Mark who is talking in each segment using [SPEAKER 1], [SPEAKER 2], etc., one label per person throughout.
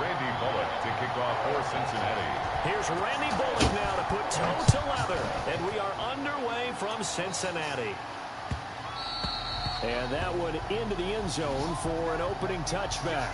[SPEAKER 1] Randy Bullock to kick off for Cincinnati.
[SPEAKER 2] Here's Randy Bullock now to put toe to leather. And we are underway from Cincinnati. And that one into the end zone for an opening touchback.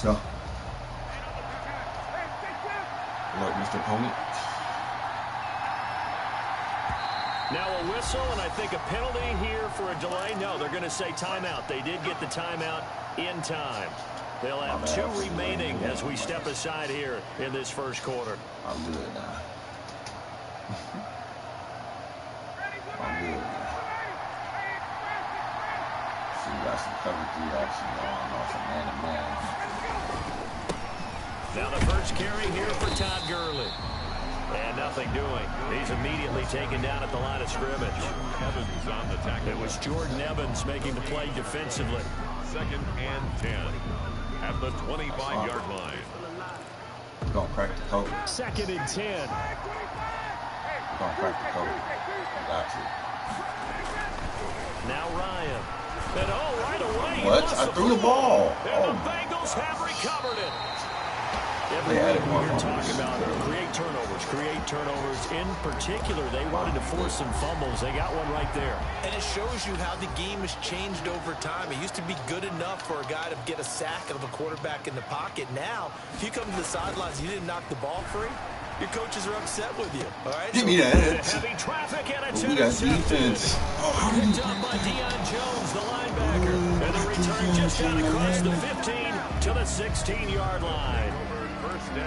[SPEAKER 3] Go. Look, Mr. Opponent.
[SPEAKER 2] Now a whistle, and I think a penalty here for a delay. No, they're going to say timeout. They did get the timeout in time. They'll have two remaining as we step aside here in this first quarter.
[SPEAKER 3] I'm good now. I'm good now. See, we got some cover 3 action going on, some man-to-man.
[SPEAKER 2] Now the first carry here for Todd Gurley. And nothing doing. He's immediately taken down at the line of scrimmage.
[SPEAKER 1] Evans on the tackle.
[SPEAKER 2] It was Jordan Evans making the play defensively.
[SPEAKER 1] 2nd and 10 at the 25-yard line.
[SPEAKER 3] We're going to crack the code.
[SPEAKER 2] 2nd and 10.
[SPEAKER 3] We're going to crack the code. Got you.
[SPEAKER 2] Now Ryan. And right away.
[SPEAKER 3] What? I threw the ball.
[SPEAKER 2] And the Bengals have recovered it. Every
[SPEAKER 3] They added
[SPEAKER 2] week
[SPEAKER 3] more
[SPEAKER 2] we were
[SPEAKER 3] fumbles.
[SPEAKER 2] talking about create turnovers. In particular, they wanted to force some fumbles. They got one right there.
[SPEAKER 4] And it shows you how the game has changed over time. It used to be good enough for a guy to get a sack of a quarterback in the pocket. Now, if you come to the sidelines and you didn't knock the ball free, your coaches are upset with you. All right?
[SPEAKER 3] Give me that.
[SPEAKER 2] Heavy traffic and it's
[SPEAKER 3] We got
[SPEAKER 2] intercepted.
[SPEAKER 3] defense.
[SPEAKER 2] Picked up by Deion Jones, the linebacker. And the return just got across the 15 to the 16-yard line.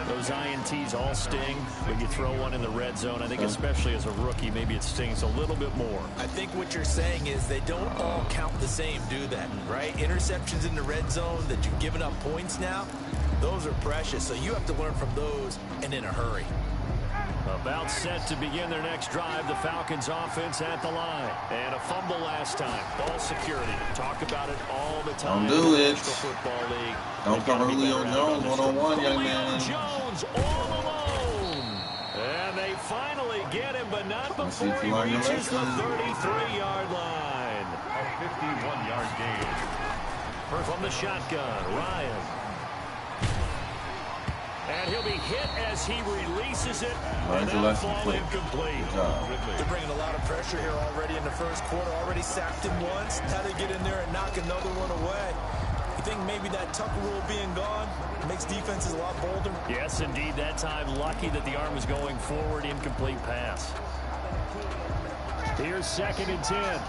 [SPEAKER 2] Those INTs all sting when you throw one in the red zone. I think especially as a rookie, maybe it stings a little bit more.
[SPEAKER 4] I think what you're saying is they don't all count the same, do that, right? Interceptions in the red zone that you've given up points now, those are precious. So you have to learn from those and in a hurry.
[SPEAKER 2] About set to begin their next drive, the Falcons offense at the line. And a fumble last time. Ball security. Talk about it all the time.
[SPEAKER 3] Don't do it.
[SPEAKER 2] National Football League.
[SPEAKER 3] Don't cover Julio Jones one-on-one, young man.
[SPEAKER 2] Jones all alone. And they finally get him, but not before he reaches the 33-yard line.
[SPEAKER 1] A 51-yard gain.
[SPEAKER 2] From the shotgun, Ryan. And he'll be hit as he releases it.
[SPEAKER 3] Learn
[SPEAKER 2] And
[SPEAKER 3] the
[SPEAKER 2] that'll
[SPEAKER 3] lesson
[SPEAKER 2] fall
[SPEAKER 3] quick.
[SPEAKER 2] incomplete.
[SPEAKER 4] They're bringing a lot of pressure here already in the first quarter. Already sacked him once. How to get in there and knock another one away. You think maybe that Tucker rule being gone makes defenses a lot bolder?
[SPEAKER 2] Yes, indeed. That time, lucky that the arm was going forward. Incomplete pass. Here's 2nd and 10.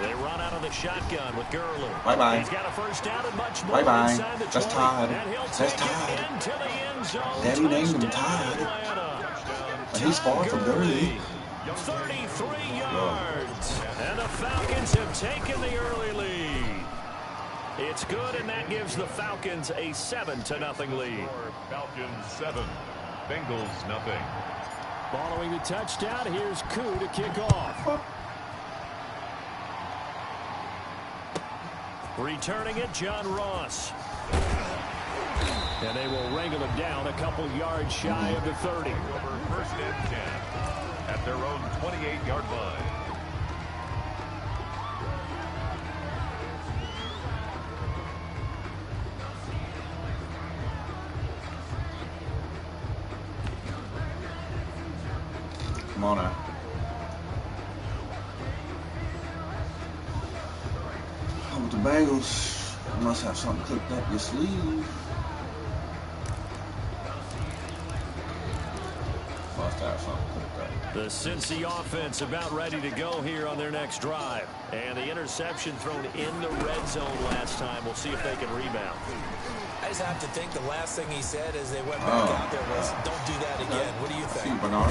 [SPEAKER 2] They run out of the shotgun with Gurley.
[SPEAKER 3] Bye-bye.
[SPEAKER 2] He's got a first down and much more
[SPEAKER 3] Bye-bye.
[SPEAKER 2] inside the 20.
[SPEAKER 3] That's Todd.
[SPEAKER 2] And he'll
[SPEAKER 3] That's
[SPEAKER 2] take
[SPEAKER 3] Todd.
[SPEAKER 2] it into the end zone.
[SPEAKER 3] Daddy named him
[SPEAKER 2] Touchdown,
[SPEAKER 3] Todd.
[SPEAKER 2] Atlanta.
[SPEAKER 3] But he's far from Gurley.
[SPEAKER 2] 33 yards. And the Falcons have taken the early lead. It's good, and that gives the Falcons a 7-0 lead.
[SPEAKER 1] Falcons 7, Bengals nothing.
[SPEAKER 2] Following the touchdown, here's Koo to kick off. Returning it, John Ross. And they will wrangle him down a couple yards shy of the 30.
[SPEAKER 1] Over 1st and 10 at their own 28-yard line.
[SPEAKER 3] Come on now. Oh, with the Bengals, you must have something cooked up your sleeve. Must have something cooked up.
[SPEAKER 2] The Cincy offense about ready to go here on their next drive. And the interception thrown in the red zone last time. We'll see if they can rebound.
[SPEAKER 4] I always have to think the last thing he said as they went back out there was, don't do that again. What do you think?
[SPEAKER 3] See, Bernard.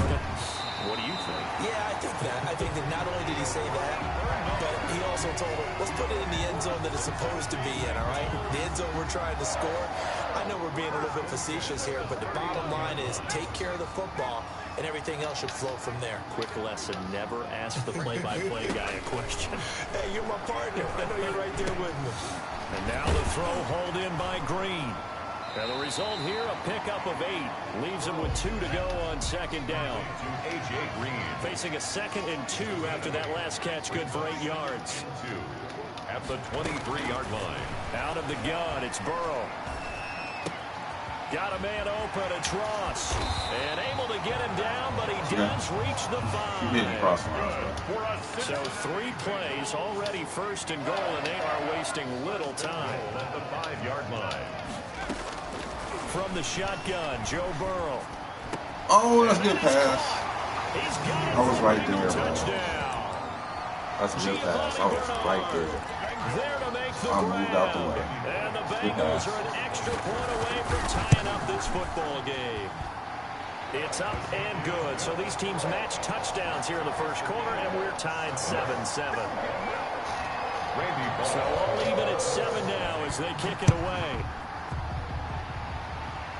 [SPEAKER 2] What do you think?
[SPEAKER 4] Yeah, I think that. I think that not only did he say that, but he also told him, let's put it in the end zone that it's supposed to be in, all right? The end zone we're trying to score. I know we're being a little bit facetious here, but the bottom line is take care of the football, and everything else should flow from there.
[SPEAKER 2] Quick lesson, never ask the play-by-play guy a question.
[SPEAKER 4] Hey, you're my partner. I know you're right there with me.
[SPEAKER 2] And now the throw hauled in by Green. And the result here, a pickup of 8. Leaves him with 2 to go on second down.
[SPEAKER 1] A.J. Green.
[SPEAKER 2] Facing a 2nd and 2 after that last catch, good for 8 yards.
[SPEAKER 1] 2 at the 23-yard line.
[SPEAKER 2] Out of the gun, it's Burrow. Got a man open, it's Ross. And able to get him down, but he does reach the 5. So 3 plays, already first and goal, and they are wasting little time.
[SPEAKER 1] At the 5-yard line.
[SPEAKER 2] From the shotgun, Joe Burrow.
[SPEAKER 3] Oh, that's a good pass.
[SPEAKER 2] He's got it.
[SPEAKER 3] I was right there, bro.
[SPEAKER 2] Touchdown.
[SPEAKER 3] That's a good pass. I was right there.
[SPEAKER 2] There to make the
[SPEAKER 3] I moved out the way.
[SPEAKER 2] And the Bengals are an extra point away from tying up this football game. It's up and good. So these teams match touchdowns here in the first quarter, and we're tied 7-7. So all even at 7 now as they kick it away.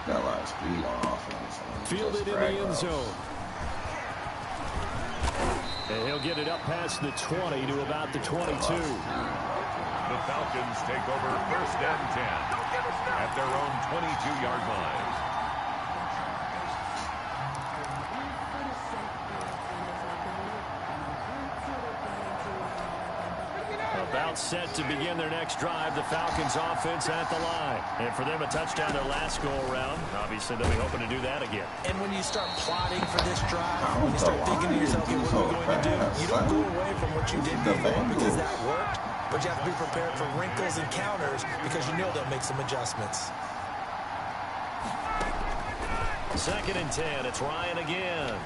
[SPEAKER 3] Got a lot of speed on offense.
[SPEAKER 2] Fielded in the end zone. And he'll get it up past the 20 to about the 22.
[SPEAKER 1] The Falcons take over 1st and 10 at their own 22-yard line.
[SPEAKER 2] About set to begin their next drive, the Falcons offense at the line. And for them, a touchdown their last go-around. Obviously, they'll be hoping to do that again.
[SPEAKER 4] And when you start plotting for this drive, when you start thinking to yourself, okay, what are we going to do? You don't go away from what you did before because that worked, but you have to be prepared for wrinkles and counters because you know they'll make some adjustments.
[SPEAKER 2] 2nd and 10, it's Ryan again.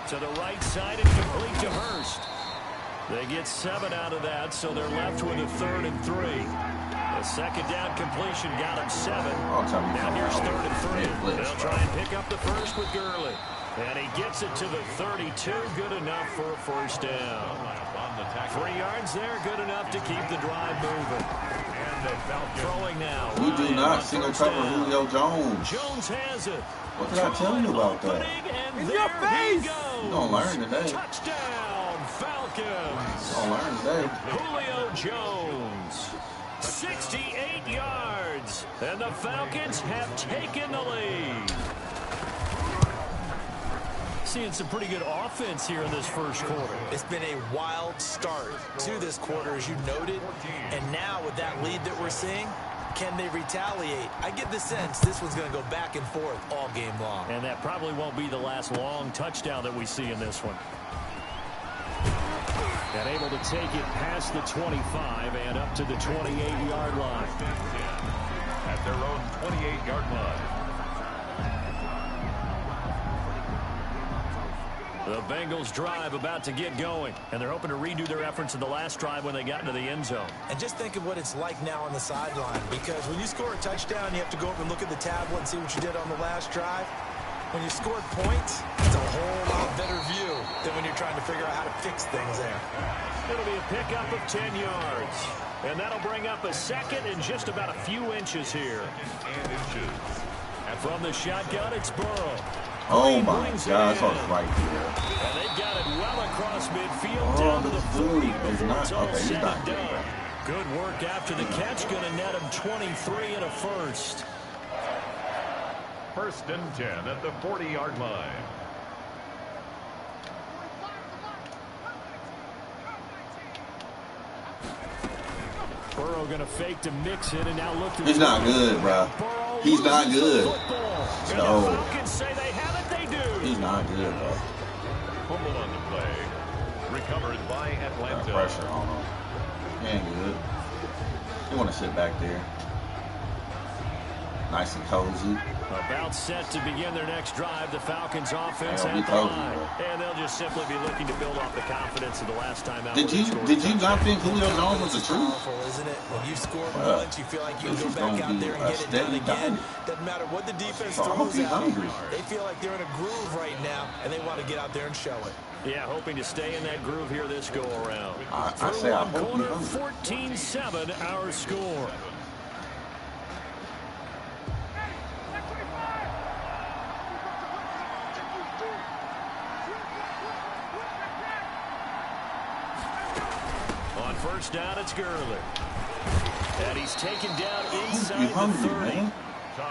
[SPEAKER 2] To the right side and complete to Hurst. They get 7 out of that, so they're left with a 3rd and 3. A 2nd down completion got him 7. Now here's 3rd and 3. They'll try and pick up the first with Gurley. And he gets it to the 32. Good enough for a 1st down. 3 yards there, good enough to keep the drive moving. And the Falcons throwing now.
[SPEAKER 3] We do not single cover Julio Jones.
[SPEAKER 2] Jones has it.
[SPEAKER 3] What did I tell you about that?
[SPEAKER 2] In your face!
[SPEAKER 3] You're going to learn today.
[SPEAKER 2] Touchdown, Falcons.
[SPEAKER 3] You're going to learn today.
[SPEAKER 2] Julio Jones, 68 yards, and the Falcons have taken the lead. Seeing some pretty good offense here in this first quarter.
[SPEAKER 4] It's been a wild start to this quarter, as you noted, and now with that lead that we're seeing, can they retaliate? I get the sense this one's going to go back and forth all game long.
[SPEAKER 2] And that probably won't be the last long touchdown that we see in this one. And able to take it past the 25 and up to the 28-yard line.
[SPEAKER 1] At their own 28-yard line.
[SPEAKER 2] The Bengals drive about to get going, and they're hoping to redo their efforts in the last drive when they got into the end zone.
[SPEAKER 4] And just think of what it's like now on the sideline, because when you score a touchdown, you have to go over and look at the tablet and see what you did on the last drive. When you scored points, it's a whole lot better view than when you're trying to figure out how to fix things there.
[SPEAKER 2] It'll be a pickup of 10 yards, and that'll bring up a 2nd and just about a few inches here. And from the shotgun, it's Burrow.
[SPEAKER 3] Oh my gosh, I was right here.
[SPEAKER 2] And they've got it well across midfield down to the 40 before it's all said and done. Good work after the catch, going to net him 23 and a 1st.
[SPEAKER 1] 1st and 10 at the 40-yard line.
[SPEAKER 2] Burrow going to fake to mix it and now look to.
[SPEAKER 3] He's not good, bro. He's not good. No. He's not good, bro.
[SPEAKER 1] Fumble on the play. Recovered by Atlanta.
[SPEAKER 3] Got pressure on him. He ain't good. You want to sit back there. Nice and cozy.
[SPEAKER 2] About set to begin their next drive, the Falcons offense at the line. And they'll just simply be looking to build off the confidence of the last time out.
[SPEAKER 3] Did you not think Julio Jones was the truth?
[SPEAKER 4] Powerful, isn't it? When you score once, you feel like you can go back out there and get it done again. Doesn't matter what the defense throws at them. They feel like they're in a groove right now, and they want to get out there and show it.
[SPEAKER 2] Yeah, hoping to stay in that groove here this go-around.
[SPEAKER 3] I say I hope
[SPEAKER 2] corner, 14-7 our score. On first down, it's Gurley. And he's taken down inside the 30.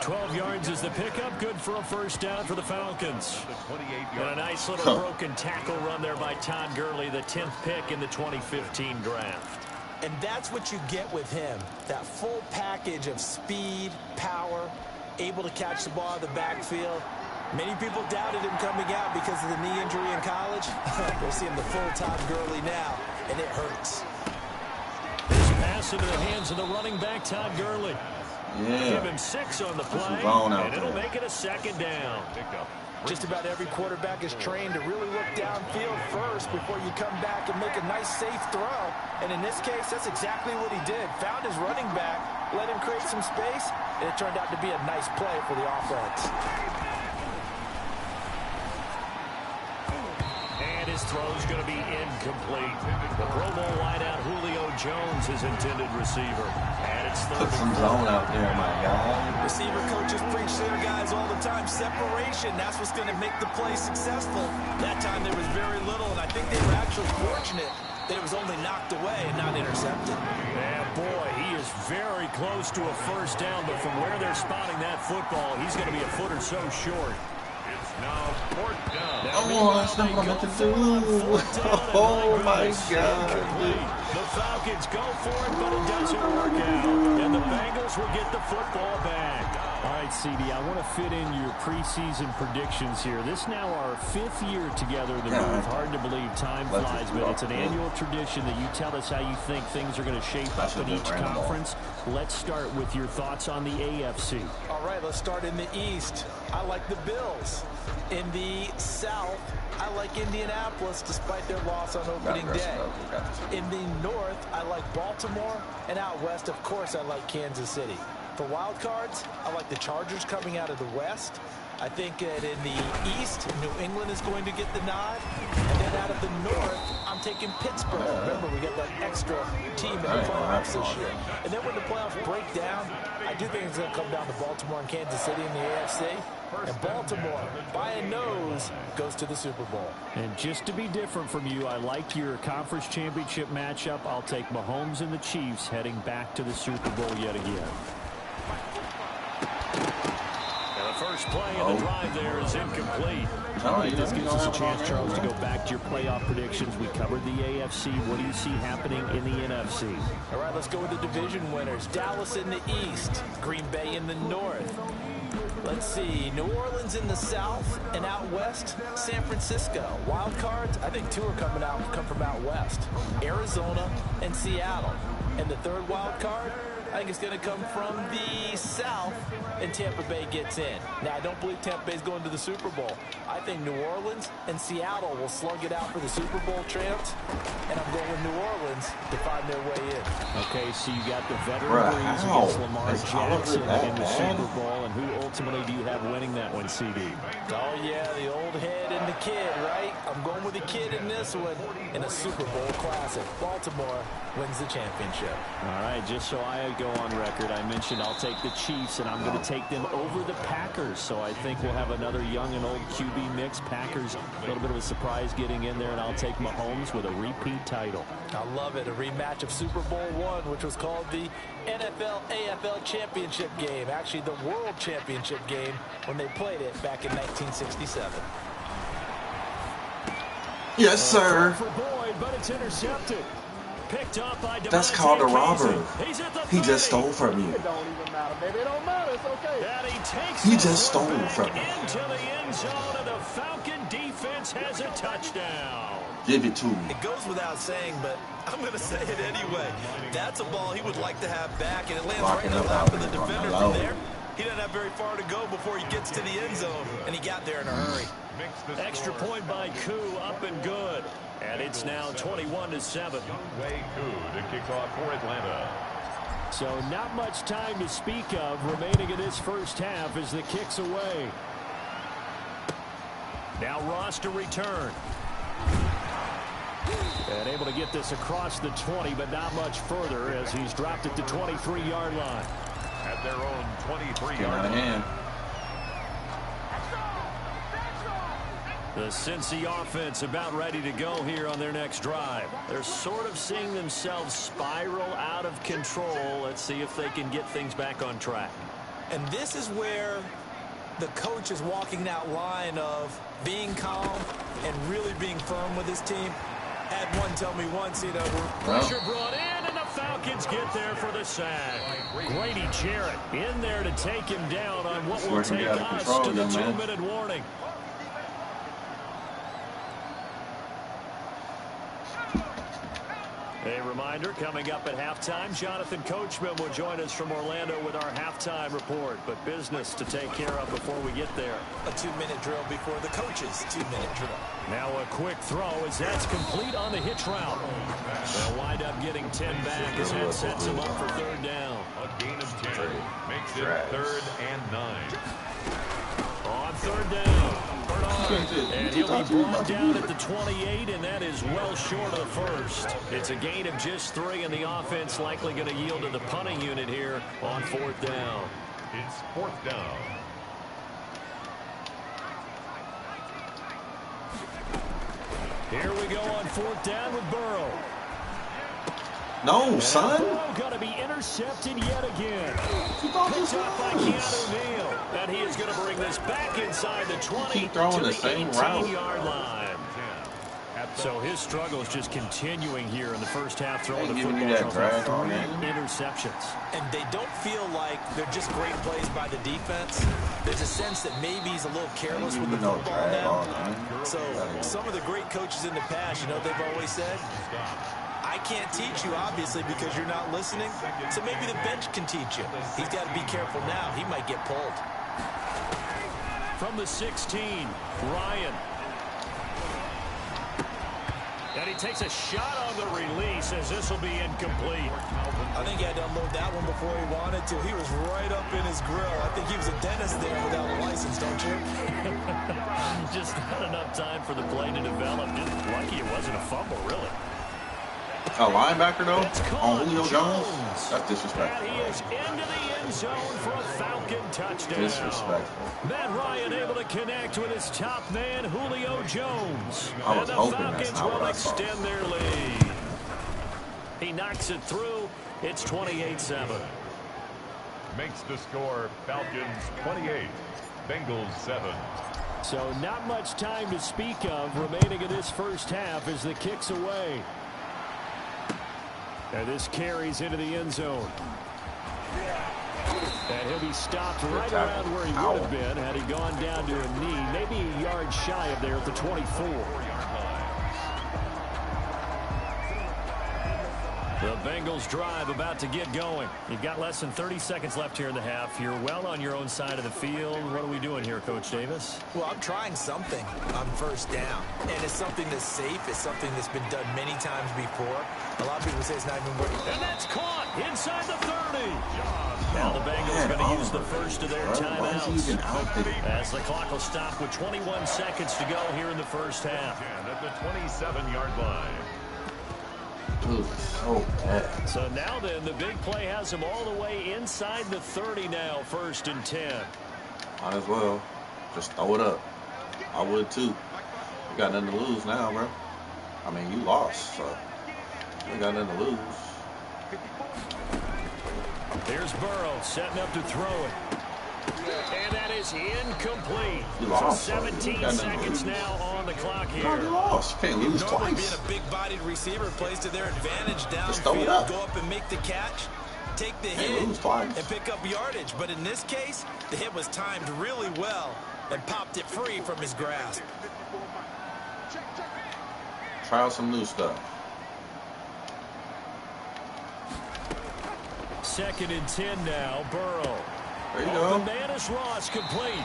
[SPEAKER 2] 12 yards is the pickup. Good for a first down for the Falcons. And a nice little broken tackle run there by Todd Gurley, the 10th pick in the 2015 draft.
[SPEAKER 4] And that's what you get with him. That full package of speed, power, able to catch the ball out of the backfield. Many people doubted him coming out because of the knee injury in college. We're seeing the full Todd Gurley now, and it hurts.
[SPEAKER 2] This pass into the hands of the running back, Todd Gurley.
[SPEAKER 3] Yeah.
[SPEAKER 2] Give him 6 on the play, and it'll make it a second down.
[SPEAKER 4] Just about every quarterback is trained to really look downfield first before you come back and make a nice, safe throw. And in this case, that's exactly what he did. Found his running back, let him create some space, and it turned out to be a nice play for the offense.
[SPEAKER 2] And his throw's going to be incomplete. The Pro Bowl wideout Julio Jones is intended receiver. And it's third.
[SPEAKER 3] Put some zone out there, my guy.
[SPEAKER 4] Receiver coaches preach to their guys all the time. Separation, that's what's going to make the play successful. That time there was very little, and I think they were actually fortunate that it was only knocked away and not intercepted.
[SPEAKER 2] Yeah, boy, he is very close to a first down, but from where they're spotting that football, he's going to be a foot or so short.
[SPEAKER 1] Now, fourth down.
[SPEAKER 3] Oh, that's not what I meant to do. Oh, my God.
[SPEAKER 2] The Falcons go for it, but it doesn't work out. And the Bengals will get the football back. All right, CD, I want to fit in your preseason predictions here. This is now our 5th year together in the booth. Hard to believe time flies, but it's an annual tradition that you tell us how you think things are going to shape up in each conference. Let's start with your thoughts on the AFC.
[SPEAKER 4] All right, let's start in the East. I like the Bills. In the South, I like Indianapolis despite their loss on opening day. In the North, I like Baltimore. And out West, of course, I like Kansas City. For wild cards, I like the Chargers coming out of the West. I think that in the East, New England is going to get the nod. And then out of the North, I'm taking Pittsburgh. Remember, we got that extra team in the playoffs this year. And then when the playoffs break down, I do think it's going to come down to Baltimore and Kansas City in the AFC. And Baltimore, by a nose, goes to the Super Bowl.
[SPEAKER 2] And just to be different from you, I like your conference championship matchup. I'll take Mahomes and the Chiefs heading back to the Super Bowl yet again. First play of the drive there is incomplete. All right, this gives us a chance, Charles, to go back to your playoff predictions. We covered the AFC. What do you see happening in the NFC?
[SPEAKER 4] All right, let's go with the division winners. Dallas in the East, Green Bay in the North. Let's see, New Orleans in the South, and out West, San Francisco. Wild cards, I think 2 are come from out West. Arizona and Seattle. And the third wild card, I think it's going to come from the South, and Tampa Bay gets in. Now, I don't believe Tampa Bay's going to the Super Bowl. I think New Orleans and Seattle will slug it out for the Super Bowl champs, and I'm going with New Orleans to find their way in.
[SPEAKER 2] Okay, so you got the veteran breeze against Lamar Jackson in the Super Bowl, and who ultimately do you have winning that one, CD?
[SPEAKER 4] Oh, yeah, the old head and the kid, right? I'm going with the kid in this one in a Super Bowl classic. Baltimore wins the championship.
[SPEAKER 2] All right, just so I go on record, I mentioned I'll take the Chiefs, and I'm going to take them over the Packers. So I think we'll have another young and old QB mix. Packers, a little bit of a surprise getting in there, and I'll take Mahomes with a repeat title.
[SPEAKER 4] I love it. A rematch of Super Bowl I, which was called the NFL-AFL Championship game. Actually, the World Championship game when they played it back in 1967.
[SPEAKER 3] Yes, sir.
[SPEAKER 2] For Boyd, but it's intercepted. Picked up by
[SPEAKER 3] That's called a robber. He just stole from you.
[SPEAKER 5] It don't even matter, baby. It don't matter. It's okay.
[SPEAKER 3] He just stole from you.
[SPEAKER 2] Into the end zone, and the Falcon defense has a touchdown.
[SPEAKER 3] Give it to me.
[SPEAKER 4] It goes without saying, but I'm going to say it anyway. That's a ball he would like to have back, and it lands right on top of the defender from there. He doesn't have very far to go before he gets to the end zone, and he got there in a hurry.
[SPEAKER 2] Extra point by Koo, up and good. And it's now 21-7.
[SPEAKER 1] Younghoe Koo to kick off for Atlanta.
[SPEAKER 2] So not much time to speak of remaining in this first half as the kick's away. Now Ross to return. And able to get this across the 20, but not much further as he's dropped it to 23-yard line.
[SPEAKER 1] At their own 23-yard line.
[SPEAKER 2] The Cincy offense about ready to go here on their next drive. They're sort of seeing themselves spiral out of control. Let's see if they can get things back on track.
[SPEAKER 4] And this is where the coach is walking that line of being calm and really being firm with his team. Had one tell me once, you know.
[SPEAKER 2] Pressure brought in, and the Falcons get there for the sack. Grady Jarrett in there to take him down on what will take us to the 2-minute warning. A reminder, coming up at halftime, Jonathan Coachman will join us from Orlando with our halftime report. But business to take care of before we get there.
[SPEAKER 4] A 2-minute drill before the coach's 2-minute drill.
[SPEAKER 2] Now a quick throw as that's complete on the hitch route. They'll wind up getting 10 back as that sets him up for third down.
[SPEAKER 1] A gain of 10 makes it 3rd and 9.
[SPEAKER 2] On third down. And he'll be brought down at the 28, and that is well short of the first. It's a gain of just 3, and the offense likely going to yield to the punting unit here on 4th down.
[SPEAKER 1] It's 4th down.
[SPEAKER 2] Here we go on 4th down with Burrow.
[SPEAKER 3] No, son.
[SPEAKER 2] Burrow going to be intercepted yet again. Picked up by Keanu Neal. And he is going to bring this back inside the 20
[SPEAKER 3] Keep throwing
[SPEAKER 2] to
[SPEAKER 3] the same
[SPEAKER 2] 18-yard line. So his struggle is just continuing here in the first half, throwing the football for 3 interceptions.
[SPEAKER 4] And they don't feel like they're just great plays by the defense. There's a sense that maybe he's a little careless with the football now. So some of the great coaches in the past, you know, they've always said, I can't teach you, obviously, because you're not listening. So maybe the bench can teach you. He's got to be careful now. He might get pulled.
[SPEAKER 2] From the 16, Ryan. And he takes a shot on the release as this will be incomplete.
[SPEAKER 4] I think he had to unload that one before he wanted to. He was right up in his grill. I think he was a dentist there without a license, don't you?
[SPEAKER 2] Just not enough time for the play to develop. Just lucky it wasn't a fumble, really.
[SPEAKER 3] A linebacker, though, on Julio Jones? That's disrespectful.
[SPEAKER 2] And he is into the end zone for a Falcon touchdown.
[SPEAKER 3] Disrespectful.
[SPEAKER 2] Matt Ryan able to connect with his top man, Julio Jones.
[SPEAKER 3] I was
[SPEAKER 2] and the
[SPEAKER 3] hoping
[SPEAKER 2] Falcons
[SPEAKER 3] that's not
[SPEAKER 2] will
[SPEAKER 3] what I
[SPEAKER 2] extend their lead. He knocks it through. It's 28-7.
[SPEAKER 1] Makes the score Falcons 28, Bengals 7.
[SPEAKER 2] So not much time to speak of remaining in this first half as the kick's away. And this carries into the end zone. And he'll be stopped right around where he would have been had he gone down to a knee, maybe a yard shy of there at the 24. The Bengals drive about to get going. You've got less than 30 seconds left here in the half. You're well on your own side of the field. What are we doing here, Coach Davis?
[SPEAKER 4] Well, I'm trying something on first down. And it's something that's safe. It's something that's been done many times before. A lot of people say it's not even working.
[SPEAKER 2] And that's caught inside the 30. Now the Bengals are going to use the first of their timeouts. As the clock will stop with 21 seconds to go here in the first half.
[SPEAKER 1] At the 27-yard line.
[SPEAKER 3] Dude, so bad.
[SPEAKER 2] So now then, the big play has him all the way inside the 30 now, 1st and 10.
[SPEAKER 3] Might as well. Just throw it up. I would too. You got nothing to lose now, bro. I mean, you lost, so you got nothing to lose.
[SPEAKER 2] Here's Burrow setting up to throw it. And that is incomplete.
[SPEAKER 3] So
[SPEAKER 2] 17 seconds now on the clock here.
[SPEAKER 3] You lost. You can't lose
[SPEAKER 4] Normally
[SPEAKER 3] twice.
[SPEAKER 4] being a big-bodied receiver plays to their advantage
[SPEAKER 3] throw it
[SPEAKER 4] downfield.
[SPEAKER 3] up.
[SPEAKER 4] Go up and make the catch, take the
[SPEAKER 3] Can't
[SPEAKER 4] hit,
[SPEAKER 3] lose twice.
[SPEAKER 4] and pick up yardage. But in this case, the hit was timed really well and popped it free from his grasp.
[SPEAKER 3] Try out some new stuff.
[SPEAKER 2] 2nd and 10 now, Burrow.
[SPEAKER 3] There you go.
[SPEAKER 2] Bananas Ross complete.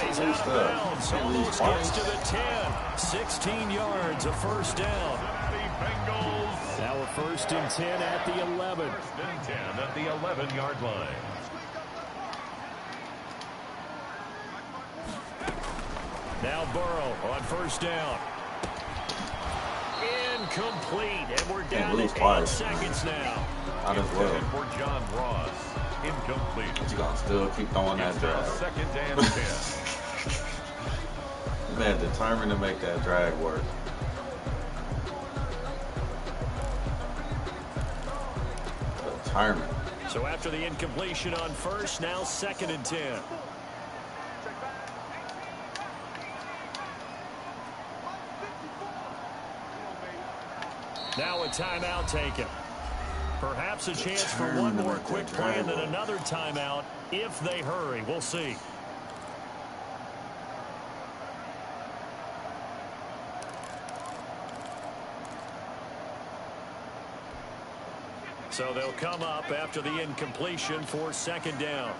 [SPEAKER 3] He's out of
[SPEAKER 2] bounds. Almost gets to the 10. 16 yards, a first down. Now a 1st and 10 at the 11.
[SPEAKER 1] 1st and 10 at the 11-yard line.
[SPEAKER 2] Now Burrow on 1st down. Incomplete, and we're down to 8 seconds now.
[SPEAKER 3] Out as well.
[SPEAKER 1] For John Ross, incomplete.
[SPEAKER 3] But you gonna still keep throwing that drag.
[SPEAKER 1] 2nd and 10.
[SPEAKER 3] Man, determined to make that drag work. Determined.
[SPEAKER 2] So after the incompletion on 1st, now 2nd and 10. Now a timeout taken. Perhaps a chance for one more quick play and then another timeout if they hurry. We'll see. So they'll come up after the incompletion for 2nd down.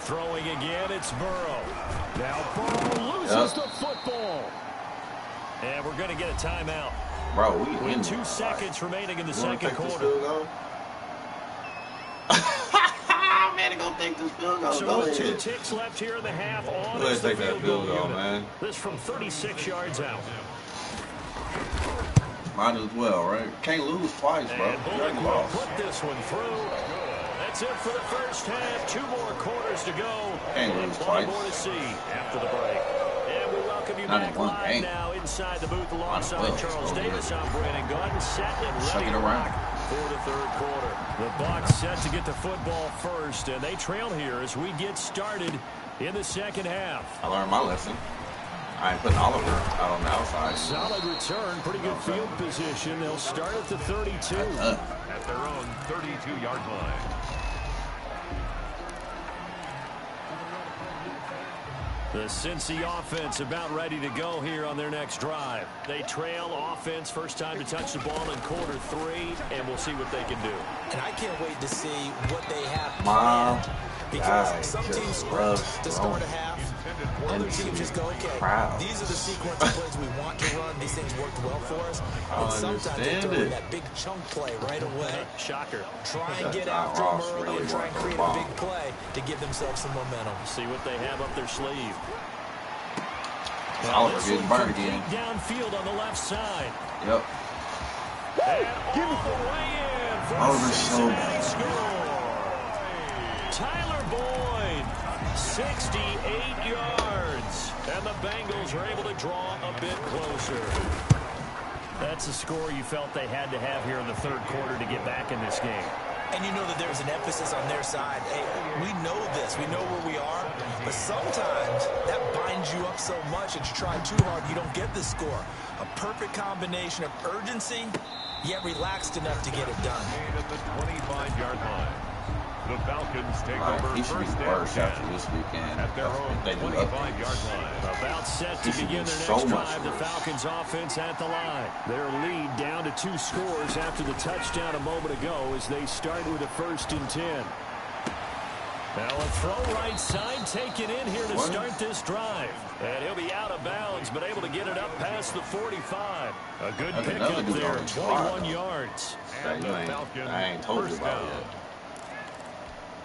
[SPEAKER 2] Throwing again, it's Burrow. Now Burrow loses the football. And we're going to get a timeout.
[SPEAKER 3] Bro,
[SPEAKER 2] with 2 seconds remaining in the 2nd quarter.
[SPEAKER 3] Man, they're going to take this field goal.
[SPEAKER 2] So with 2 ticks left here in the half, on is the field goal unit. Man. This from 36 yards out.
[SPEAKER 3] Might as well, right? Can't lose twice, bro.
[SPEAKER 2] And Bullock will put this one through. That's it for the 1st half. 2 more quarters to go.
[SPEAKER 3] Can't lose twice.
[SPEAKER 2] More to see after the break. And we welcome you back live now inside the booth alongside Charles Davis. I'm Brandon Gunn, set and ready to rock for the 3rd quarter. The Bucs set to get the football first, and they trail here as we get started in the 2nd half.
[SPEAKER 3] I learned my lesson. I ain't putting Oliver out on the outside.
[SPEAKER 2] Solid return, pretty good field position. They'll start at the 32.
[SPEAKER 1] At their own 32-yard line.
[SPEAKER 2] The Cincy offense about ready to go here on their next drive. They trail offense, first time to touch the ball in quarter 3, and we'll see what they can do.
[SPEAKER 4] And I can't wait to see what they have planned. Because some teams sprint to start a half, other teams just go, okay, these are the sequence of plays we want to run. These things worked well for us. And sometimes they throw in that big chunk play right away.
[SPEAKER 2] Shocker.
[SPEAKER 4] Try and get after them early and try and create a big play to give themselves some momentum.
[SPEAKER 2] See what they have up their sleeve.
[SPEAKER 3] Oliver getting burned again.
[SPEAKER 2] Downfield on the left side.
[SPEAKER 3] Yep.
[SPEAKER 2] And all the way in for
[SPEAKER 3] Oliver's so bad.
[SPEAKER 2] Tyler Boyd, 68 yards. And the Bengals are able to draw a bit closer. That's a score you felt they had to have here in the 3rd quarter to get back in this game.
[SPEAKER 4] And you know that there's an emphasis on their side. Hey, we know this. We know where we are. But sometimes that binds you up so much that you try too hard, you don't get the score. A perfect combination of urgency, yet relaxed enough to get it done.
[SPEAKER 1] At the 25-yard line. The Falcons take over
[SPEAKER 3] he should be
[SPEAKER 1] 1st
[SPEAKER 3] worse
[SPEAKER 1] and
[SPEAKER 3] after this weekend.
[SPEAKER 1] At their own 25-yard line.
[SPEAKER 2] About set to begin their next drive. The Falcons offense at the line. Their lead down to 2 scores after the touchdown a moment ago as they start with a 1st and 10. Now a throw right side taken in here to start this drive. And he'll be out of bounds, but able to get it up past the 45. A good pickup there, 21 yards.
[SPEAKER 1] And the Falcons,
[SPEAKER 3] I ain't told you about it.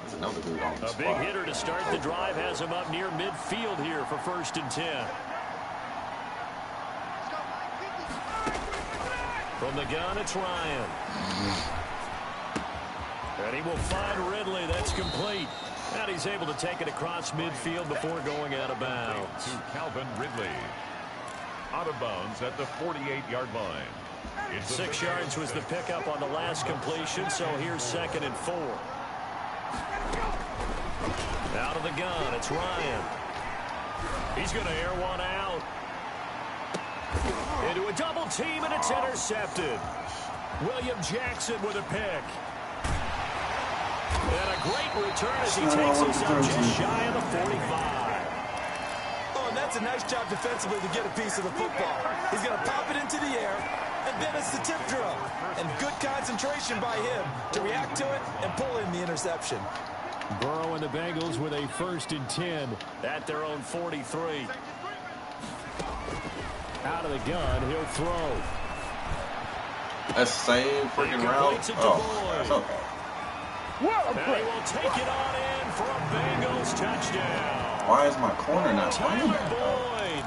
[SPEAKER 1] There's
[SPEAKER 3] another dude on the
[SPEAKER 2] spot. A big hitter to start the drive has him up near midfield here for 1st and 10. From the gun, it's Ryan. And he will find Ridley. That's complete. And he's able to take it across midfield before going out of bounds.
[SPEAKER 1] To Calvin Ridley. Out of bounds at the 48-yard line.
[SPEAKER 2] 6 yards was the pickup on the last completion, so here's 2nd and 4. Out of the gun, it's Ryan. He's going to air one out. Into a double team, and it's intercepted. William Jackson with a pick. And a great return as he takes us up just shy of the 45.
[SPEAKER 4] Oh, and that's a nice job defensively to get a piece of the football. He's going to pop it into the air, And then it's the tip drum. And good concentration by him to react to it and pull in the interception.
[SPEAKER 2] Burrow and the Bengals with a 1st and 10 at their own 43. Out of the gun, he'll throw.
[SPEAKER 3] That same freaking route. Oh, that's okay.
[SPEAKER 2] And he will take it on in for a Bengals touchdown.
[SPEAKER 3] Why is my corner not playing that?
[SPEAKER 2] Boyd.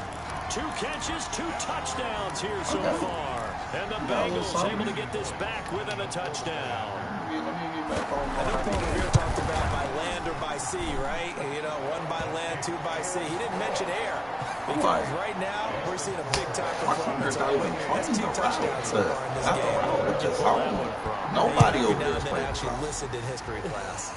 [SPEAKER 2] 2 catches, 2 touchdowns here so far. And the Bengals able to get this back within a touchdown.
[SPEAKER 3] Let me get back on
[SPEAKER 4] I know Paul Revere talked about by land or by sea, right? You know, 1 by land, 2 by sea. He didn't mention air. Because right now, we're seeing a big-time performance. That's 2 touchdowns so far in this game.
[SPEAKER 3] Nobody over there is
[SPEAKER 4] playing. Actually listened in history class.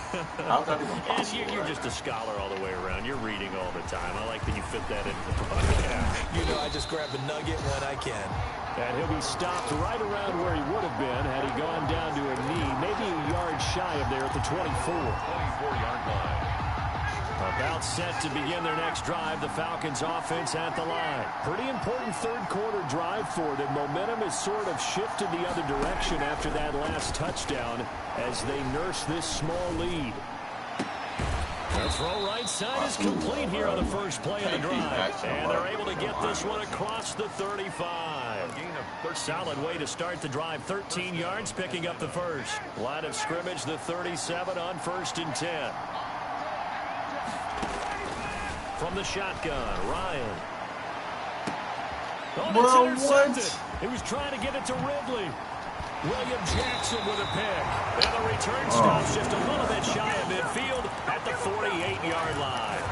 [SPEAKER 3] How's that even possible?
[SPEAKER 2] You're just a scholar all the way around. You're reading all the time. I like that you fit that into the podcast.
[SPEAKER 4] You know, I just grab a nugget when I can.
[SPEAKER 2] And he'll be stopped right around where he would have been had he gone down to a knee, maybe a yard shy of there at the 24-yard line. About set to begin their next drive, the Falcons offense at the line. Pretty important 3rd quarter drive for them. Momentum has sort of shifted the other direction after that last touchdown as they nurse this small lead. The throw right side is complete here on the first play of the drive. And they're able to get this one across the 35. Solid way to start the drive. 13 yards, picking up the first. Line of scrimmage, the 37 on 1st and 10. From the shotgun, Ryan. Oh, that's intercepted. He was trying to get it to Ridley. William Jackson with a pick. And the return stops just a little bit shy of midfield at the 48-yard line.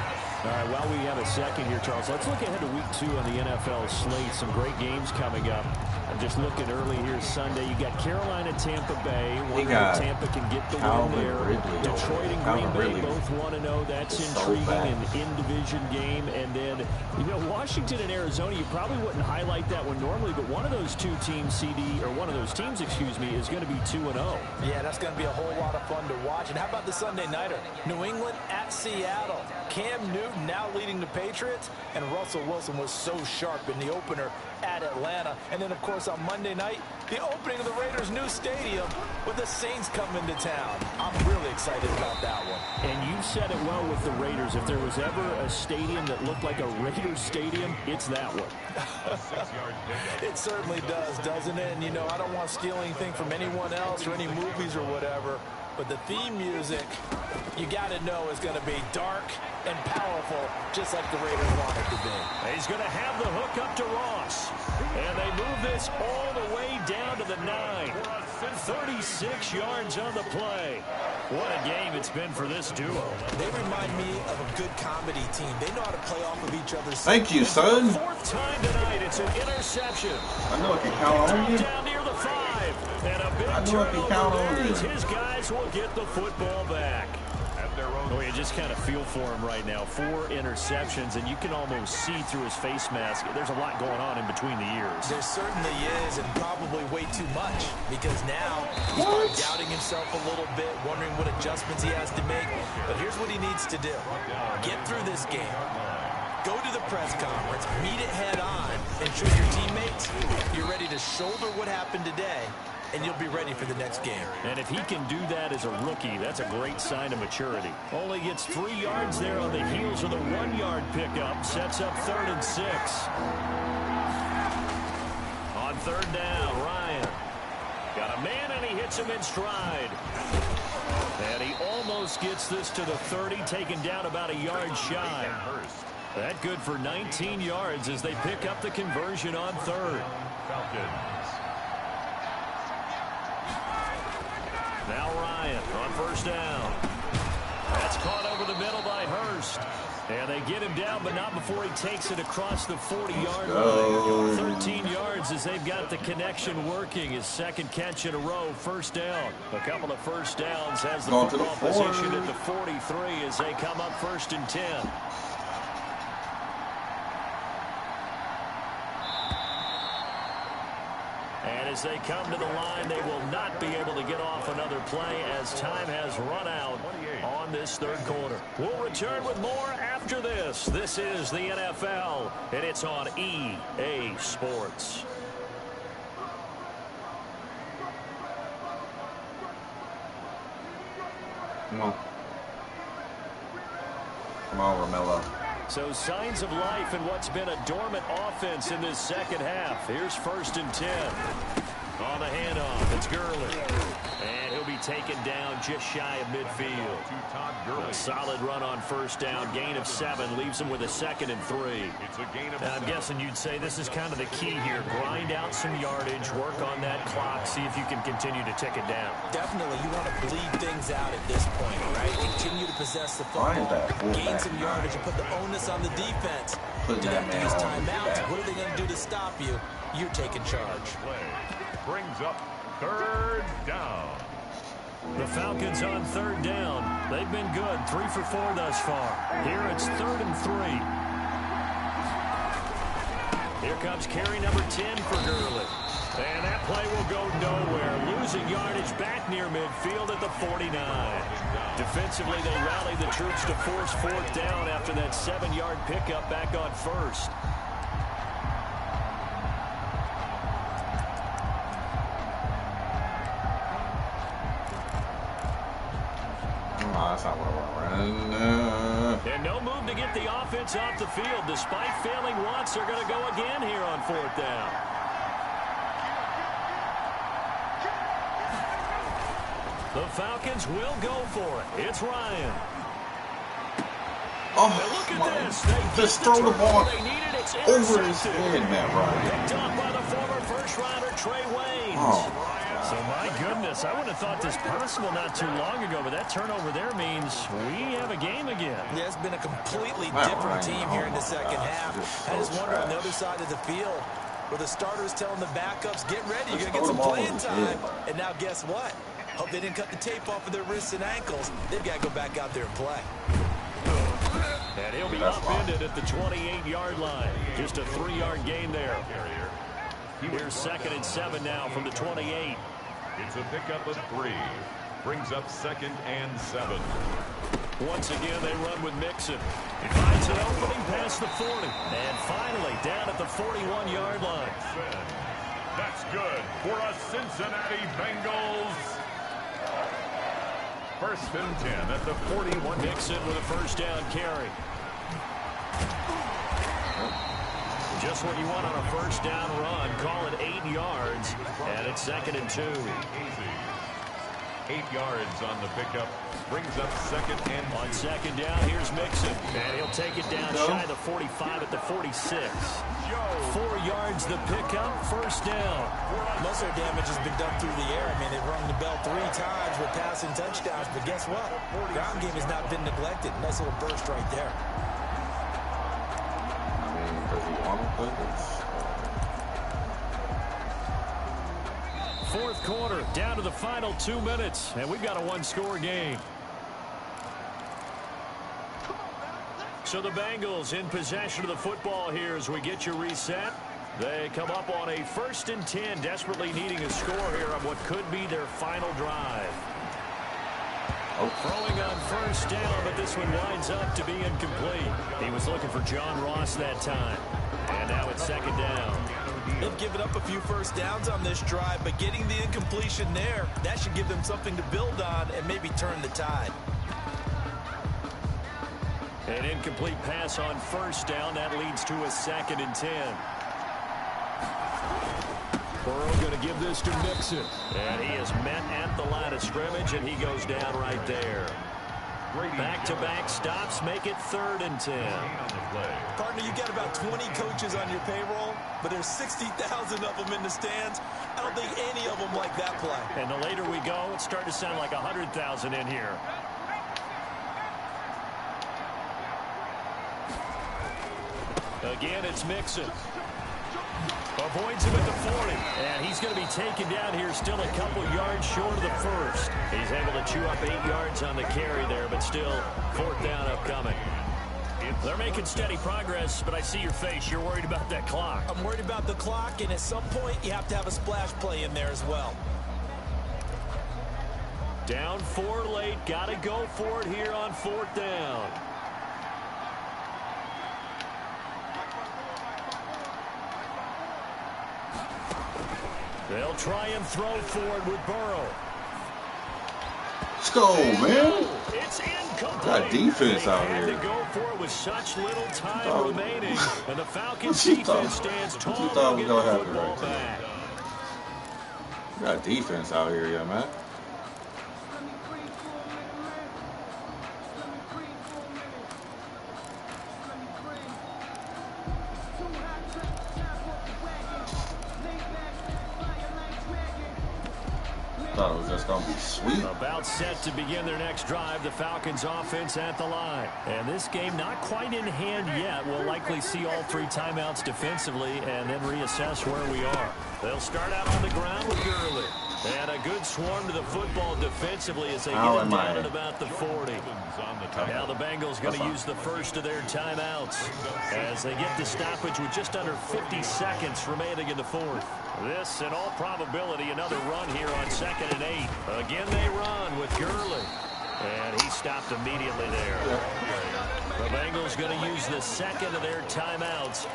[SPEAKER 2] All right, while we have a second here, Charles, let's look ahead to week 2 on the NFL slate. Some great games coming up. I'm just looking early here Sunday. You got Carolina, Tampa Bay. Wonder if Tampa can get the win there. Detroit and Green Bay both 1-0. That's intriguing. An in-division game. And then, you know, Washington and Arizona, you probably wouldn't highlight that one normally, but one of those two teams, excuse me, is going to be 2-0.
[SPEAKER 4] Yeah, that's going to be a whole lot of fun to watch. And how about the Sunday nighter? New England at Seattle. Cam Newton now leading the Patriots, and Russell Wilson was so sharp in the opener at Atlanta. And then, of course, on Monday night, the opening of the Raiders' new stadium with the Saints coming to town. I'm really excited about that one.
[SPEAKER 2] And you said it well with the Raiders. If there was ever a stadium that looked like a Raiders stadium, it's that one.
[SPEAKER 4] It certainly does, doesn't it? And, you know, I don't want to steal anything from anyone else or any movies or whatever, but the theme music, you got to know, is going to be dark and powerful, just like the Raiders want it to be.
[SPEAKER 2] He's going to have the hook up to Ross. And they move this all the way down to the 9. 36 yards on the play. What a game it's been for this duo.
[SPEAKER 4] They remind me of a good comedy team. They know how to play off of each other's.
[SPEAKER 3] Thank you, son.
[SPEAKER 2] 4th time tonight. It's an interception.
[SPEAKER 3] I know I can count on you.
[SPEAKER 2] Down near the 5. And a big
[SPEAKER 3] I know I can count on you.
[SPEAKER 2] His guys will get the football back. Oh, you just kind of feel for him right now. 4 interceptions, and you can almost see through his face mask. There's a lot going on in between the ears.
[SPEAKER 4] There certainly is, and probably way too much, because now he's probably doubting himself a little bit, wondering what adjustments he has to make. But here's what he needs to do. Get through this game. Go to the press conference, meet it head on, and show your teammates you're ready to shoulder what happened today, and you'll be ready for the next game.
[SPEAKER 2] And if he can do that as a rookie, that's a great sign of maturity. Only gets 3 yards there on the heels of the 1-yard pickup. Sets up 3rd and 6. On 3rd down, Ryan. Got a man, and he hits him in stride. And he almost gets this to the 30, taken down about a yard shy. That good for 19 yards as they pick up the conversion on 3rd. Now Ryan on 1st down. That's caught over the middle by Hurst. And they get him down, but not before he takes it across the 40-yard line. 13 yards as they've got the connection working. His 2nd catch in a row, 1st down. A couple of first downs has the football position at the 43 as they come up 1st and 10. And as they come to the line, they will not be able to get off another play as time has run out on this 3rd quarter. We'll return with more after this. This is the NFL, and it's on EA Sports.
[SPEAKER 3] Come on. Come on, Romello.
[SPEAKER 2] So signs of life in what's been a dormant offense in this second half. Here's 1st and 10. On the handoff, it's Gurley. And he'll be taken down just shy of midfield. A solid run on 1st down. Gain of 7 leaves him with a 2nd and 3. Now, I'm guessing you'd say this is kind of the key here. Grind out some yardage, work on that clock, see if you can continue to tick it down.
[SPEAKER 4] Definitely, you want to bleed things out at this point, right? Continue to possess the football, gain some yardage, and put the onus on the defense. Do you have to use timeouts? What are they going to do to stop you? You're taking charge.
[SPEAKER 1] Brings up 3rd down.
[SPEAKER 2] The Falcons on 3rd down. They've been good, 3 for 4 thus far. Here it's 3rd and 3. Here comes carry number 10 for Gurley. And that play will go nowhere. Losing yardage back near midfield at the 49. Defensively, they rallied the troops to force 4th down after that 7-yard pickup back on 1st.
[SPEAKER 3] That's not what I want.
[SPEAKER 2] And no move to get the offense off the field. Despite failing once, they're going to go again here on 4th down. The Falcons will go for it. It's Ryan.
[SPEAKER 3] Oh,
[SPEAKER 2] look at this.
[SPEAKER 3] Just throw the ball over his head, Matt Ryan.
[SPEAKER 2] Picked up by the former first-rounder, Trey Waynes.
[SPEAKER 3] Oh.
[SPEAKER 2] So, my goodness, I wouldn't have thought this possible not too long ago, but that turnover there means we have a game again.
[SPEAKER 4] Yeah, it's been a completely different team here in the second half. I just wonder on the other side of the field where the starters telling the backups, get ready, you're going to get some playing time. And now guess what? Hope they didn't cut the tape off of their wrists and ankles. They've got to go back out there and play.
[SPEAKER 2] And he'll be upended at the 28-yard line. Just a 3-yard gain there. Here's 2nd and 7 now from the 28.
[SPEAKER 1] It's a pickup of 3. Brings up 2nd and 7.
[SPEAKER 2] Once again, they run with Mixon. He finds an opening past the 40. And finally, down at the 41-yard line.
[SPEAKER 1] That's good for a Cincinnati Bengals. 1st and 10 at the 41.
[SPEAKER 2] Mixon with a 1st down carry. Just what you want on a 1st down run. Call it 8 yards. And it's 2nd and 2.
[SPEAKER 1] 8 yards on the pickup. Brings up 2nd and 2.
[SPEAKER 2] On 2nd down, here's Mixon. And he'll take it down shy of the 45 at the 46. 4 yards the pickup. 1st down.
[SPEAKER 4] Most of their damage has been done through the air. I mean, they've rung the bell 3 times with passing touchdowns. But guess what? Ground game has not been neglected. Nice little burst right there.
[SPEAKER 2] Fourth quarter, down to the final 2 minutes, and we've got a 1-score game. So the Bengals in possession of the football here as we get you reset. They come up on a 1st and 10, desperately needing a score here on what could be their final drive. Throwing on 1st down, but this one winds up to be incomplete. He was looking for John Ross that time. And now it's 2nd down.
[SPEAKER 4] They've given up a few 1st downs on this drive, but getting the incompletion there, that should give them something to build on and maybe turn the tide.
[SPEAKER 2] An incomplete pass on 1st down. That leads to a 2nd and 10. Burrow going to give this to Mixon. And he is met at the line of scrimmage, and he goes down right there. Back-to-back stops make it 3rd and 10.
[SPEAKER 4] Partner, you got about 20 coaches on your payroll, but there's 60,000 of them in the stands. I don't think any of them like that play.
[SPEAKER 2] And the later we go, it's starting to sound like 100,000 in here. Again, it's Mixon. Avoids him at the 40. And he's going to be taken down here still a couple yards short of the 1st. He's able to chew up 8 yards on the carry there, but still 4th down upcoming. They're making steady progress, but I see your face. You're worried about that clock.
[SPEAKER 4] I'm worried about the clock, and at some point you have to have a splash play in there as well.
[SPEAKER 2] Down 4 late. Got to go for it here on 4th down. They'll try and throw for it with Burrow.
[SPEAKER 3] Let's go, man.
[SPEAKER 2] It's incomplete.
[SPEAKER 3] Got defense out
[SPEAKER 2] They had
[SPEAKER 3] here.
[SPEAKER 2] to go for it with such little time remaining, and the Falcons
[SPEAKER 3] What you
[SPEAKER 2] defense
[SPEAKER 3] thought?
[SPEAKER 2] stands tall
[SPEAKER 3] What you thought
[SPEAKER 2] to
[SPEAKER 3] was
[SPEAKER 2] get
[SPEAKER 3] gonna
[SPEAKER 2] the
[SPEAKER 3] happen
[SPEAKER 2] football
[SPEAKER 3] right there?
[SPEAKER 2] back.
[SPEAKER 3] Got defense out here, yeah, man. Thought it was just gonna be sweet.
[SPEAKER 2] About set to begin their next drive, the Falcons offense at the line. And this game not quite in hand yet. We'll likely see all 3 timeouts defensively and then reassess where we are. They'll start out on the ground with Gurley. And a good swarm to the football defensively as they get it down at about the 40. Now the Bengals going to use the first of their timeouts as they get the stoppage with just under 50 seconds remaining in the 4th. This, in all probability, another run here on 2nd and 8. Again, they run with Gurley. And he stopped immediately there. The Bengals going to use the second of their timeouts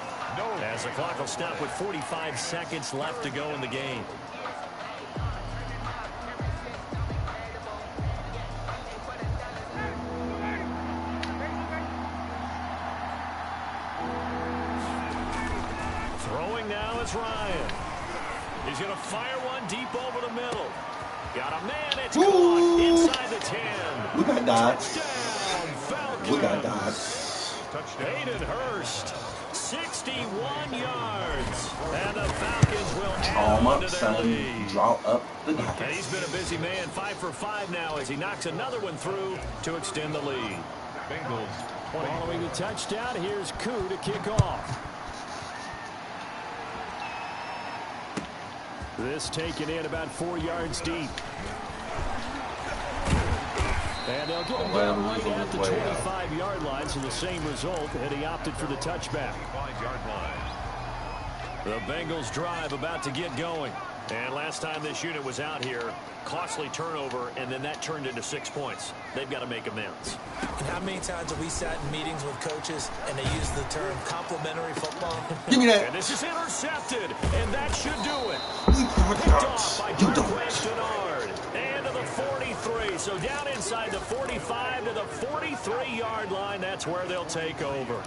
[SPEAKER 2] as the clock will stop with 45 seconds left to go in the game. Throwing now is Ryan. He's going to fire one deep over the middle. Got a man. It's caught inside the 10.
[SPEAKER 3] We got dodged.
[SPEAKER 2] Touchdown, Falcons.
[SPEAKER 3] We got dodged.
[SPEAKER 2] Hayden Hurst, 61 yards. And the Falcons will add on to their lead.
[SPEAKER 3] Draw up the
[SPEAKER 2] And
[SPEAKER 3] docket.
[SPEAKER 2] he's been a busy man, 5 for 5 now as he knocks another one through to extend the lead.
[SPEAKER 1] Bengals 20.
[SPEAKER 2] Following the touchdown, here's Koo to kick off. This taken in about 4 yards deep. And they'll get him down right at the 25-yard line, so the same result, and he opted for the touchback.
[SPEAKER 1] 5-yard line.
[SPEAKER 2] The Bengals drive about to get going. And last time this unit was out here, costly turnover, and then that turned into 6 points. They've got to make amends.
[SPEAKER 4] And how many times have we sat in meetings with coaches and they use the term complimentary football?
[SPEAKER 3] Give me that.
[SPEAKER 2] And this is intercepted, and that should do it.
[SPEAKER 3] We
[SPEAKER 2] Picked off by
[SPEAKER 3] You don't.
[SPEAKER 2] Darquez Denard. And to the 43. So down inside the 45 to the 43-yard line. That's where they'll take over.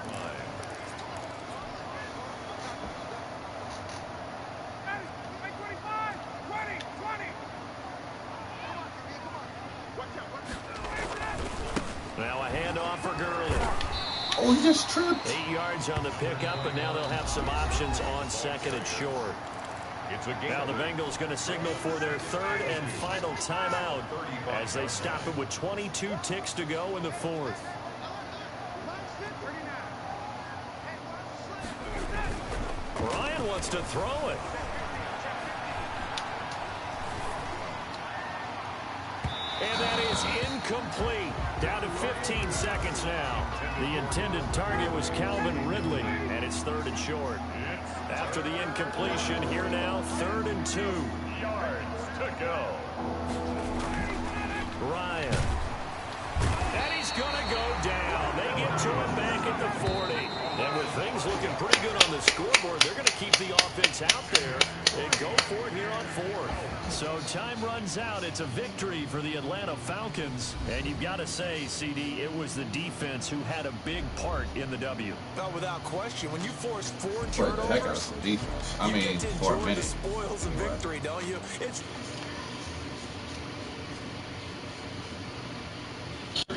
[SPEAKER 2] Now a handoff for Gurley.
[SPEAKER 3] Oh, he just tripped.
[SPEAKER 2] 8 yards on the pickup, and now they'll have some options on 2nd and short.
[SPEAKER 1] It's a game.
[SPEAKER 2] Now the Bengals going to signal for their 3rd and final timeout as they stop it with 22 ticks to go in the 4th. Ryan wants to throw it. And that is incomplete. Down to 15 seconds now. The intended target was Calvin Ridley, and it's 3rd and short. After the incompletion, here now, 3rd and 2.
[SPEAKER 1] Yards to go.
[SPEAKER 2] Ryan. And he's going to go down. They get to him back at the 40. And with things looking pretty good on the scoreboard, they're going to keep the offense out there and go for it here on 4th. So time runs out. It's a victory for the Atlanta Falcons. And you've got to say, CD, it was the defense who had a big part in the W.
[SPEAKER 4] No, without question. When you force 4
[SPEAKER 3] Played the heck out of
[SPEAKER 4] turnovers,
[SPEAKER 3] some defense. I
[SPEAKER 4] you
[SPEAKER 3] mean,
[SPEAKER 4] get to
[SPEAKER 3] for a
[SPEAKER 4] enjoy the
[SPEAKER 3] minute.
[SPEAKER 4] spoils of victory, don't you? It's